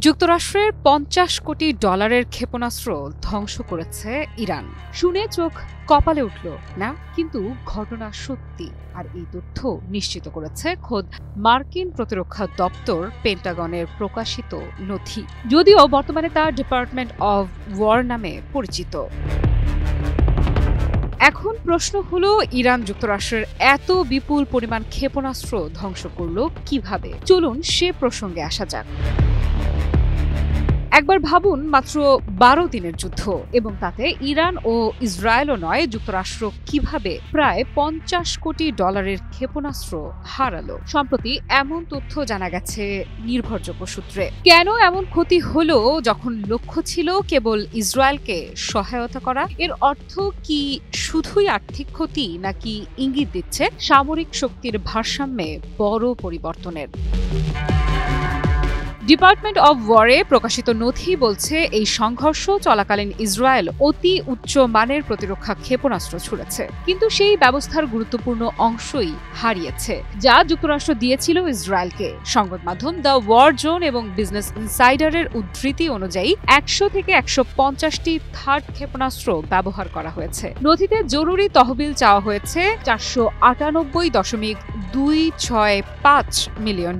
যুক্তরাষ্ট্রের $50 কোটি ক্ষেপণাস্ত্র ধ্বংস করেছে ইরান। শুনে চোখ কপালে উঠল না, কিন্তু ঘটনা সত্যি। আর এই তথ্য নিশ্চিত করেছে খোদ মার্কিন প্রতিরক্ষা দপ্তর পেন্টাগনের প্রকাশিত নথি, যদিও বর্তমানে তা ডিপার্টমেন্ট অব ওয়ার নামে পরিচিত। এখন প্রশ্ন হলো, ইরান যুক্তরাষ্ট্রের এত বিপুল পরিমাণ ক্ষেপণাস্ত্র ধ্বংস করল কিভাবে? চলুন সে প্রসঙ্গে আসা যাক। একবার ভাবুন, মাত্র 12 দিনের যুদ্ধ, এবং তাতে ইরান ও ইসরায়েলও নয়, যুক্তরাষ্ট্র কিভাবে প্রায় $50 কোটি ক্ষেপণাস্ত্র হারালো। সম্প্রতি এমন তথ্য জানা গেছে নির্ভরযোগ্য সূত্রে। কেন এমন ক্ষতি হলো যখন লক্ষ্য ছিল কেবল ইসরায়েলকে সহায়তা করা? এর অর্থ কি শুধুই আর্থিক ক্ষতি, নাকি ইঙ্গিত দিচ্ছে সামরিক শক্তির ভারসাম্যে বড় পরিবর্তনের? ডিপার্টমেন্ট অব ওয়ারে প্রকাশিত নথি বলছে, এই সংঘর্ষ চলাকালীন ইসরায়েল অতি উচ্চ মানের প্রতিরক্ষা ক্ষেপণাস্ত্র ছুড়েছে, কিন্তু সেই ব্যবস্থার গুরুত্বপূর্ণ অংশই হারিয়েছে, যা যুক্তরাষ্ট্র দিয়েছিল ইসরায়েলকে। সংবাদ মাধ্যম দ্য ওয়ার জোন এবং বিজনেস ইনসাইডারের উদ্ধৃতি অনুযায়ী 100 থেকে 150টি থার্ড ক্ষেপণাস্ত্র ব্যবহার করা হয়েছে। নথিতে জরুরি তহবিল চাওয়া হয়েছে $498.265 মিলিয়ন,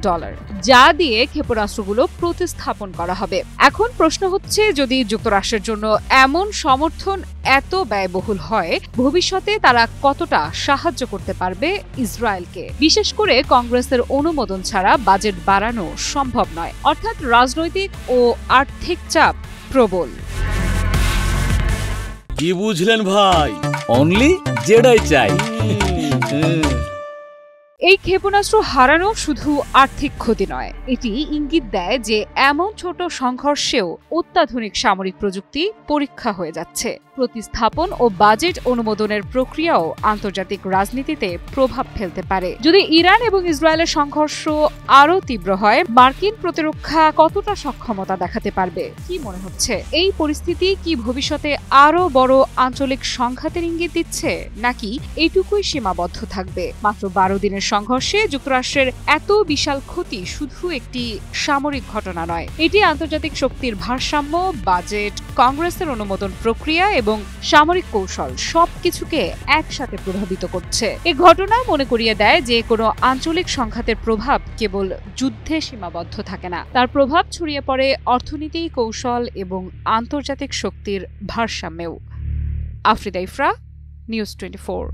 যা দিয়ে ক্ষেপণাস্ত্রগুলো প্রতিস্থাপন করা হবে। এখন প্রশ্ন হচ্ছে, যদি যুক্তরাষ্ট্রের জন্য এমন সমর্থন এত ব্যয়বহুল হয়, ভবিষ্যতে তারা কতটা সাহায্য করতে পারবে ইসরায়েলকে? বিশেষ করে কংগ্রেসের অনুমোদন ছাড়া বাজেট বাড়ানো সম্ভব নয়, অর্থাৎ রাজনৈতিক ও আর্থিক চাপ প্রবল। কি বুঝলেন ভাই? অনলি যেটাই চাই। এই ক্ষেপণাস্ত্র হারানো শুধু আর্থিক ক্ষতি নয়, এটি ইঙ্গিত দেয় যে এমন ছোট সংঘর্ষেও অত্যাধুনিক সামরিক প্রযুক্তি পরীক্ষা হয়ে যাচ্ছে। প্রতিস্থাপন ও বাজেট অনুমোদনের প্রক্রিয়াও আন্তর্জাতিক রাজনীতিতে প্রভাব ফেলতে পারে। যদি ইরান এবং ইসরায়েলের সংঘর্ষ আরও তীব্র হয়, মার্কিন প্রতিরক্ষা কতটা সক্ষমতা দেখাতে পারবে? কি মনে হচ্ছে, এই পরিস্থিতি কি ভবিষ্যতে আরও বড় আঞ্চলিক সংঘাতের ইঙ্গিত দিচ্ছে, নাকি এটুকুই সীমাবদ্ধ থাকবে? মাত্র 12 দিনের সংঘর্ষে যুক্তরাষ্ট্রের এত বিশাল ক্ষতি শুধু একটি সামরিক ঘটনা নয়, এটি আন্তর্জাতিক শক্তির ভারসাম্য, বাজেট, কংগ্রেসের অনুমোদন প্রক্রিয়া এবং সামরিক কৌশল সবকিছুকে একসাথে প্রভাবিত করছে। এই ঘটনা মনে করিয়ে দেয় যে কোনো আঞ্চলিক সংঘাতের প্রভাব কেবল যুদ্ধে সীমাবদ্ধ থাকে না, তার প্রভাব ছড়িয়ে পড়ে অর্থনীতি, কৌশল এবং আন্তর্জাতিক শক্তির ভারসাম্যেও। আফরিদা ইফরা, নিউজ 24।